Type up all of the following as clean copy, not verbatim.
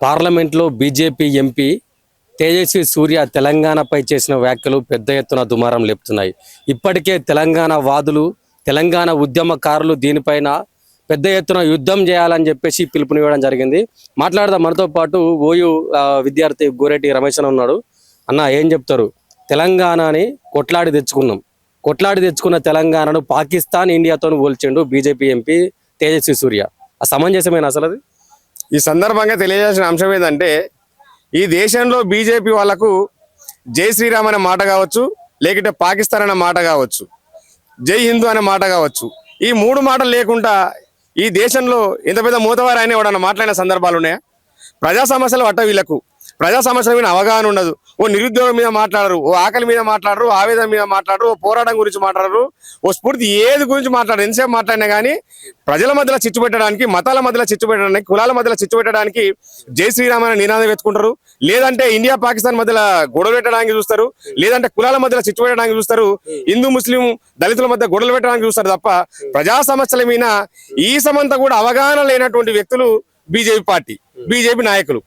పార్లమెంట్లో BJP MP Tejaswi సూర్య తెలంగాణపై చేసిన వ్యాఖ్యలు పెద్ద ఎత్తున దుమారం లేపుతున్నాయి. ఇప్పటికే తెలంగాణ వాదులు, తెలంగాణ ఉద్యమకారులు దీనిపైన పెద్ద ఎత్తున యుద్ధం చేయాలని చెప్పేసి పిలుపునివ్వడం జరిగింది. మాట్లాడదాం. మనతో పాటు ఓయూ విద్యార్థి గోరెటి రమేష్ అని ఉన్నాడు. అన్న, ఏం చెప్తారు? తెలంగాణని కొట్లాడి తెచ్చుకున్న తెలంగాణను పాకిస్తాన్, ఇండియాతో పోల్చిండు బీజేపీ ఎంపీ తేజస్వి సూర్య. ఆ సమంజసమైన అసలు అది? ఈ సందర్భంగా తెలియజేసిన అంశం ఏంటంటే, ఈ దేశంలో బీజేపీ వాళ్లకు జై శ్రీరామ్ అనే మాట కావచ్చు, లేకుంటే పాకిస్తాన్ అనే మాట కావచ్చు, జై హిందూ అనే మాట కావచ్చు, ఈ మూడు మాటలు లేకుండా ఈ దేశంలో ఎంత పెద్ద మూతవారు అయినా ఎవడన్నా మాట్లాడిన సందర్భాలు ఉన్నాయా? ప్రజా సమస్యలు అట్ట వీళ్ళకు ప్రజా సమస్యల మీద అవగాహన ఉండదు. ఓ నిరుద్యోగం మీద మాట్లాడరు, ఓ ఆకలి మీద మాట్లాడరు, ఆవేదన మీద మాట్లాడరు, ఓ పోరాటం గురించి మాట్లాడరు, ఓ స్ఫూర్తి ఏది గురించి మాట్లాడరు. ఎంతసేపు మాట్లాడినా కానీ ప్రజల మధ్యలో చిచ్చు పెట్టడానికి, మతాల మధ్యలో చిచ్చు పెట్టడానికి, కులాల మధ్యలో చిచ్చు పెట్టడానికి జై శ్రీరామ్ అనే నినాదం ఎత్తుకుంటారు. లేదంటే ఇండియా పాకిస్తాన్ మధ్యలో గొడవ పెట్టడానికి చూస్తారు, లేదంటే కులాల మధ్యలో చిచ్చు పెట్టడానికి చూస్తారు, హిందూ ముస్లిం దళితుల మధ్య గొడవలు పెట్టడానికి చూస్తారు తప్ప ప్రజా సమస్యల మీద ఈ సమంతా కూడా అవగాహన లేనటువంటి వ్యక్తులు బీజేపీ పార్టీ, బీజేపీ నాయకులు.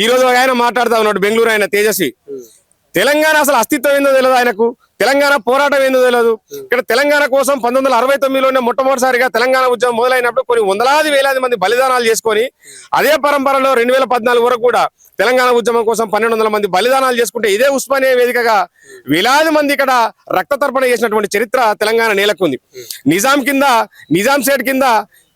ఈ రోజు ఆయన మాట్లాడుతా ఉన్నాడు, బెంగళూరు ఆయన తేజస్వి. తెలంగాణ అసలు అస్తిత్వం ఏందో తెలియదు ఆయనకు, తెలంగాణ పోరాటం ఏందో తెలియదు. ఇక్కడ తెలంగాణ కోసం 1969లోనే మొట్టమొదటిసారిగా తెలంగాణ ఉద్యమం మొదలైనప్పుడు కొన్ని వందలాది వేలాది మంది బలిదానాలు చేసుకొని, అదే పరంపరలో 2014 వరకు కూడా తెలంగాణ ఉద్యమం కోసం 1200 మంది బలిదానాలు చేసుకుంటే, ఇదే ఉస్మానియా వేదికగా వేలాది మంది ఇక్కడ రక్త తర్పణ చేసినటువంటి చరిత్ర తెలంగాణ నేలకుంది. నిజాం సేట్ కింద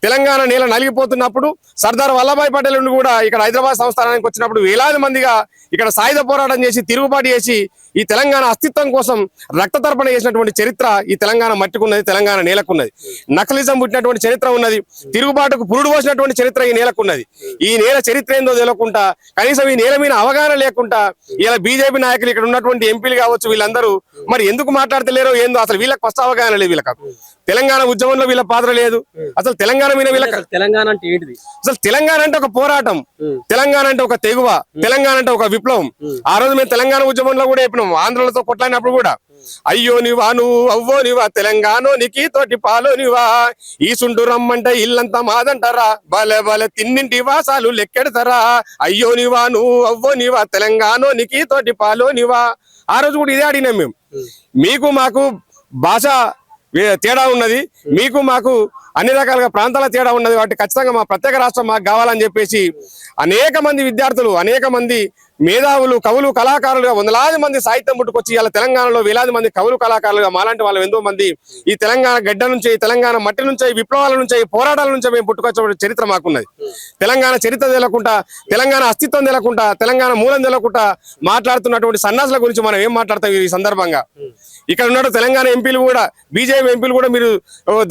తెలంగాణ నేల నలిగిపోతున్నప్పుడు సర్దార్ వల్లభాయ్ పటేల్ కూడా ఇక్కడ హైదరాబాద్ సంస్థానానికి వచ్చినప్పుడు వేలాది మందిగా ఇక్కడ సాయుధ పోరాటం చేసి, తిరుగుబాటు చేసి ఈ తెలంగాణ అస్తిత్వం కోసం రక్త తర్పణ చేసినటువంటి చరిత్ర ఈ తెలంగాణ మట్టికున్నది, తెలంగాణ నేలకున్నది. నక్సలిజం పుట్టినటువంటి చరిత్ర ఉన్నది, తిరుగుబాటుకు పురుడు పోసినటువంటి చరిత్ర ఈ నేలకున్నది. ఈ నేల చరిత్ర ఏందో తెలియకుండా, కనీసం ఈ నేల మీద అవగాహన లేకుండా ఇలా బీజేపీ నాయకులు, ఇక్కడ ఉన్నటువంటి ఎంపీలు కావచ్చు, వీళ్ళందరూ మరి ఎందుకు మాట్లాడతలేరో ఏందో, అసలు వీళ్ళకి ఫస్ట్ అవగాహన లేదు. వీళ్ళకి తెలంగాణ ఉద్యమంలో వీళ్ళ పాత్ర లేదు. అసలు తెలంగాణ మీద వీళ్ళకి తెలంగాణ అంటే ఏంటిది? అసలు తెలంగాణ అంటే ఒక పోరాటం, తెలంగాణ అంటే ఒక తెగువ, తెలంగాణ అంటే ఒక విప్లవం. ఆ రోజు మేము తెలంగాణ ఉద్యమంలో కూడా చెప్పినాం, ఆంధ్రలతో కొట్లాడినప్పుడు కూడా, అయ్యో నీవా నువ్వు అవ్వో నీవా తెలంగాణ నీకి తోటి పాలో నీవా, ఈ సుండు రమ్మంటే ఇల్లంతా మాదంటారా, బలే బలే తిన్నింటి వాసాలు లెక్కెడతారా, అయ్యో నీవా నువ్వు అవ్వో నీవా తెలంగాణ నీకి తోటి పాలో నీవా. ఆ రోజు కూడా ఇదే అడిగినాం మేము. మీకు మాకు భాష తేడా ఉన్నది, మీకు మాకు అన్ని రకాలుగా ప్రాంతాల తేడా ఉన్నది, కాబట్టి ఖచ్చితంగా మా ప్రత్యేక రాష్ట్రం మాకు కావాలని చెప్పేసి అనేక మంది విద్యార్థులు, అనేక మంది మేధావులు, కవులు, కళాకారులుగా వందలాది మంది సాహిత్యం పుట్టుకొచ్చి ఇలా తెలంగాణలో వేలాది మంది కవులు, కళాకారులుగా మాలాంటి వాళ్ళు ఎంతో మంది ఈ తెలంగాణ గడ్డ నుంచి, తెలంగాణ మట్టి నుంచి, విప్లవాల నుంచి, పోరాటాల నుంచి మేము పుట్టుకొచ్చే చరిత్ర మాకున్నది. తెలంగాణ చరిత్ర తెలకుండా, తెలంగాణ అస్తిత్వం తెలకుండా, తెలంగాణ మూలం తెలకుండా మాట్లాడుతున్నటువంటి సన్నాసుల గురించి మనం ఏం మాట్లాడతాం ఈ సందర్భంగా? ఇక్కడ ఉన్న తెలంగాణ ఎంపీలు కూడా, బీజేపీ ఎంపీలు కూడా మీరు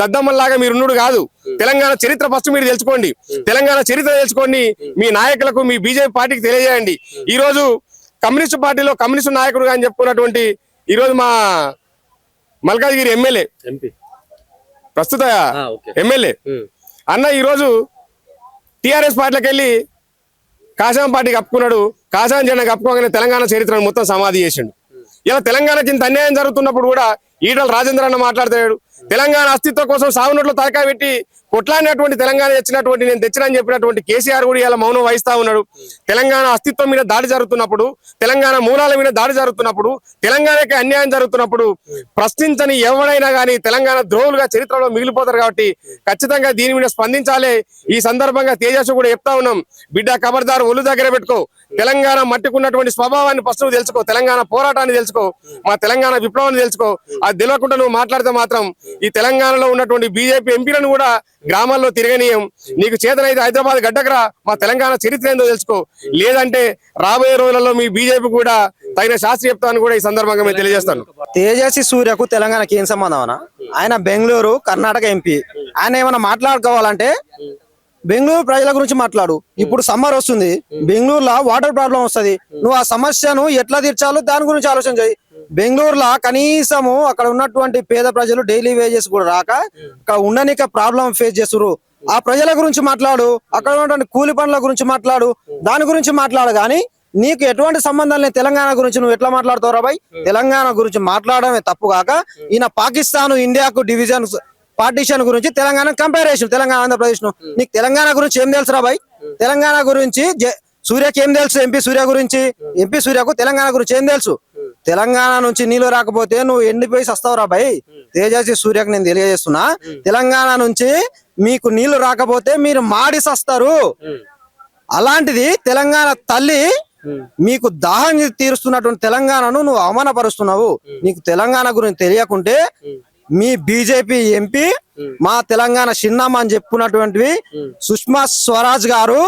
దద్దమ్మల్లాగా మీరు ఉన్నడు కాదు. తెలంగాణ చరిత్ర ఫస్ట్ మీరు తెలుసుకోండి, తెలంగాణ చరిత్ర తెలుసుకోండి, మీ నాయకులకు, మీ బీజేపీ పార్టీకి తెలియజేయండి. ఈ రోజు కమ్యూనిస్టు పార్టీలో కమ్యూనిస్టు నాయకుడుగా అని చెప్పుకున్నటువంటి ఈ రోజు మా మల్కాజ్గిరి ఎమ్మెల్యే, ప్రస్తుత ఎమ్మెల్యే అన్న ఈ రోజు టిఆర్ఎస్ పార్టీలకు వెళ్ళి కాషాయం పార్టీ కప్పుకున్నాడు. కాషాయం జెండా కప్పుకోగానే తెలంగాణ చరిత్రను మొత్తం సమాధి చేసిండు. ఇలా తెలంగాణకి ఇంత అన్యాయం జరుగుతున్నప్పుడు కూడా ఈటల రాజేంద్ర అన్న మాట్లాడతాడు, తెలంగాణ అస్తిత్వం కోసం సాగునోట్లో తలకాయ పెట్టి కొట్లాడినటువంటి తెలంగాణ తెచ్చినటువంటి, నేను తెచ్చినని చెప్పినటువంటి కేసీఆర్ కూడా ఇలా మౌనం వహిస్తా ఉన్నాడు. తెలంగాణ అస్తిత్వం మీద దాడి జరుగుతున్నప్పుడు, తెలంగాణ మూలాల మీద దాడి జరుగుతున్నప్పుడు, తెలంగాణకి అన్యాయం జరుగుతున్నప్పుడు ప్రశ్నించని ఎవడైనా కానీ తెలంగాణ ద్రోహులుగా చరిత్రలో మిగిలిపోతారు. కాబట్టి ఖచ్చితంగా దీని మీద స్పందించాలి. ఈ సందర్భంగా తేజస్సు కూడా చెప్తా ఉన్నాం, బిడ్డ ఖబర్దారు ఒళ్ళు దగ్గర పెట్టుకో, తెలంగాణ మట్టుకున్నటువంటి స్వభావాన్ని ఫస్ట్ నువ్వు తెలుసుకో, తెలంగాణ పోరాటాన్ని తెలుసుకో, మా తెలంగాణ విప్లవాన్ని తెలుసుకో. అది తెలియకుండా నువ్వు మాట్లాడితే మాత్రం ఈ తెలంగాణలో ఉన్నటువంటి బీజేపీ ఎంపీలను కూడా గ్రామాల్లో తిరగనీయం. నీకు చేతనైతే హైదరాబాద్ గడ్డకరా, మా తెలంగాణ చరిత్ర ఏందో తెలుసుకో, లేదంటే రాబోయే రోజులలో మీ బీజేపీ కూడా తగిన శాస్త్రి చెప్తాను కూడా ఈ సందర్భంగా మేము తెలియజేస్తాను. తేజస్వి సూర్యకు తెలంగాణకి ఏం సంబంధం అన్న? ఆయన బెంగళూరు కర్ణాటక ఎంపీ. ఆయన ఏమైనా మాట్లాడుకోవాలంటే బెంగళూరు ప్రజల గురించి మాట్లాడు. ఇప్పుడు సమ్మర్ వస్తుంది, బెంగళూరులో వాటర్ ప్రాబ్లం వస్తుంది, నువ్వు ఆ సమస్యను ఎట్లా తీర్చాలో దాని గురించి ఆలోచన చేయి. బెంగళూరులో కనీసము అక్కడ ఉన్నటువంటి పేద ప్రజలు డైలీ వేజెస్ కూడా రాక అక్కడ ఉండనిక ప్రాబ్లం ఫేస్ చేస్తున్నారు. ఆ ప్రజల గురించి మాట్లాడు, అక్కడ ఉన్నటువంటి కూలి పనుల గురించి మాట్లాడు, దాని గురించి మాట్లాడు. కానీ నీకు ఎటువంటి సంబంధం లేదు తెలంగాణ గురించి నువ్వు ఎట్లా మాట్లాడుతావు రాబాయ్? తెలంగాణ గురించి మాట్లాడమే తప్పు కాక ఈయన పాకిస్తాన్ ఇండియాకు డివిజన్ పార్టీషన్ గురించి తెలంగాణ కంపారిజన్, తెలంగాణ ఆంధ్రప్రదేశ్ ను నీకు తెలంగాణ గురించి ఏం తెలుసు రాబాయ్? తెలంగాణ గురించి సూర్యకి ఏం తెలుసు ఎంపీ సూర్య గురించి? ఎంపీ సూర్యకు తెలంగాణ గురించి ఏం తెలుసు? తెలంగాణ నుంచి నీళ్లు రాకపోతే నువ్వు ఎండిపోయి సస్తావురా భయ్. తేజస్వి సూర్యకు నేను తెలియజేస్తున్నా, తెలంగాణ నుంచి మీకు నీళ్లు రాకపోతే మీరు మాడి సస్తారు. అలాంటిది తెలంగాణ తల్లి మీకు దాహం తీరుస్తున్నటువంటి తెలంగాణను నువ్వు అవమానపరుస్తున్నావు. నీకు తెలంగాణ గురించి తెలియకుంటే మీ బీజేపీ ఎంపీ మా తెలంగాణ చిన్నమ్మ అని చెప్పుకున్నటువంటివి సుష్మా స్వరాజ్ గారు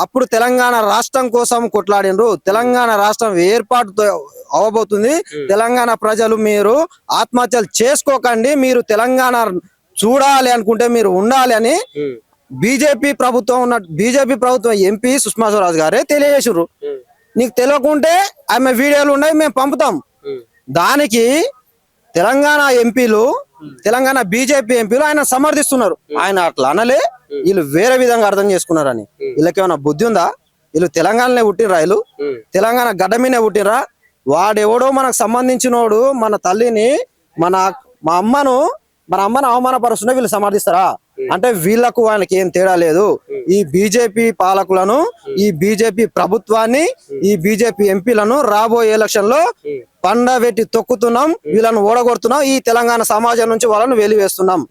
అప్పుడు తెలంగాణ రాష్ట్రం కోసం కొట్లాడినరు. తెలంగాణ రాష్ట్రం ఏర్పాటు అవబోతుంది. తెలంగాణ ప్రజలు మీరు ఆత్మహత్యలు చేసుకోకండి, మీరు తెలంగాణ చూడాలి అనుకుంటే మీరు ఉండాలి అని బీజేపీ ప్రభుత్వం ఎంపీ సుష్మా స్వరాజ్ గారే తెలియజేసారు. నీకు తెలియకుంటే ఆమె వీడియోలు ఉన్నాయి, మేము పంపుతాం. దానికి తెలంగాణ ఎంపీలు, తెలంగాణ బీజేపీ ఎంపీలు ఆయన సమర్థిస్తున్నారు. ఆయన అట్లా అనలే, వీళ్ళు వేరే విధంగా అర్థం చేసుకున్నారని. వీళ్ళకి ఏమైనా బుద్ధి ఉందా? వీళ్ళు తెలంగాణనే పుట్టినరా? వీళ్ళు తెలంగాణ గడ్డ మీదనే పుట్టినరా? వాడెవడో మనకు సంబంధించినోడు మన తల్లిని మా అమ్మను అవమానపరుస్తున్నా వీళ్ళు సమర్థిస్తారా? అంటే వీళ్లకు వాళ్ళకి ఏం తేడా లేదు. ఈ బీజేపీ పాలకులను, ఈ బీజేపీ ప్రభుత్వాన్ని, ఈ బీజేపీ ఎంపీలను రాబోయే ఎలక్షన్ లో పండబెట్టి తొక్కుతున్నాం, వీళ్ళను ఓడగొడుతున్నాం. ఈ తెలంగాణ సమాజం నుంచి వాళ్ళను వెలివేస్తున్నాం.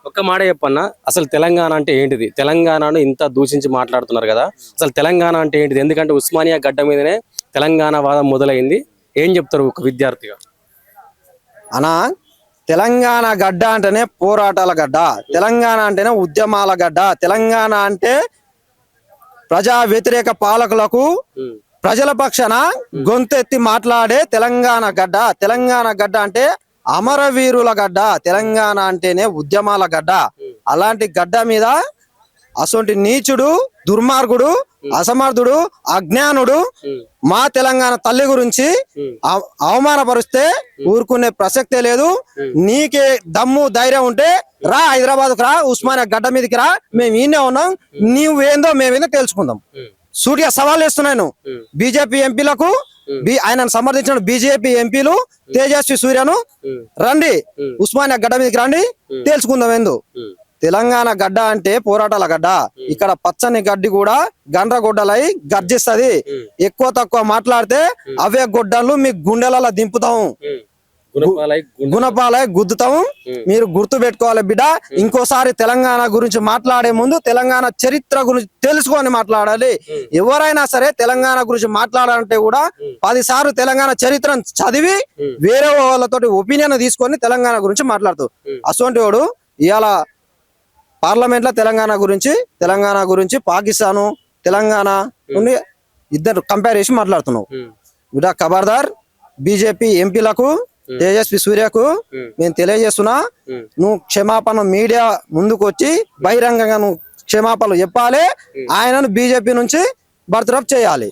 ఒక్క మాట చెప్పన్నా, అసలు తెలంగాణ అంటే ఏంటిది? తెలంగాణను ఇంత దూషించి మాట్లాడుతున్నారు కదా, అసలు తెలంగాణ అంటే ఏంటిది? ఎందుకంటే ఉస్మానియా గడ్డ మీదనే తెలంగాణ వాదం మొదలైంది. ఏం చెప్తారు ఒక విద్యార్థిగా? అనా, తెలంగాణ గడ్డ అంటేనే పోరాటాల గడ్డ, తెలంగాణ అంటేనే ఉద్యమాల గడ్డ, తెలంగాణ అంటే ప్రజా వ్యతిరేక పాలకులకు ప్రజల పక్షాన గొంతెత్తి మాట్లాడే తెలంగాణ గడ్డ. తెలంగాణ గడ్డ అంటే అమరవీరుల గడ్డ, తెలంగాణ అంటేనే ఉద్యమాల గడ్డ. అలాంటి గడ్డ మీద అసొంటి నీచుడు, దుర్మార్గుడు, అసమర్థుడు, అజ్ఞానుడు మా తెలంగాణ తల్లి గురించి అవమానపరిస్తే ఊరుకునే ప్రసక్తే లేదు. నీకే దమ్ము ధైర్యం ఉంటే రా, హైదరాబాద్కు రా, ఉస్మానియా గడ్డ మీదకి రా, మేము ఈయనే ఉన్నాం, నువ్వేందో మేమేందో తెలుసుకుందాం. సూటిగా సవాల్ చేస్తున్నాను బీజేపీ ఎంపీలకు, ఆయనను సమర్థించిన బీజేపీ ఎంపీలు తేజస్వి సూర్యను, రండి ఉస్మానియా గడ్డ మీదకి రండి, తెలుసుకుందాం ఏందో. తెలంగాణ గడ్డ అంటే పోరాటాల గడ్డ. ఇక్కడ పచ్చని గడ్డి కూడా గండ్రగొడ్డలై గర్జిస్తది. ఎక్కువ తక్కువ మాట్లాడితే అవే గొడ్డలు మీ గుండెలలో దింపుతాము, గుణపాలై గుద్దుతాము. మీరు గుర్తు పెట్టుకోవాలి బిడ్డ. ఇంకోసారి తెలంగాణ గురించి మాట్లాడే ముందు తెలంగాణ చరిత్ర గురించి తెలుసుకొని మాట్లాడాలి. ఎవరైనా సరే తెలంగాణ గురించి మాట్లాడాలంటే కూడా 10 సార్లు తెలంగాణ చరిత్రను చదివి వేరే వాళ్ళతోటి ఒపీనియన్ తీసుకొని తెలంగాణ గురించి మాట్లాడుతూ, అసొంటి వాడు ఇవాళ పార్లమెంట్ లో తెలంగాణ గురించి పాకిస్తాను, తెలంగాణ ఇద్దరు కంపేర్ చేసి మాట్లాడుతున్నావు బిడ్డ. ఖబర్దార్, బీజేపీ ఎంపీలకు, తేజస్వి సూర్యకు నేను తెలియజేస్తున్నా, నువ్వు క్షమాపణ మీడియా ముందుకు వచ్చి బహిరంగంగా నువ్వు క్షమాపణలు చెప్పాలి. ఆయనను బీజేపీ నుంచి బర్తరఫ్ చేయాలి.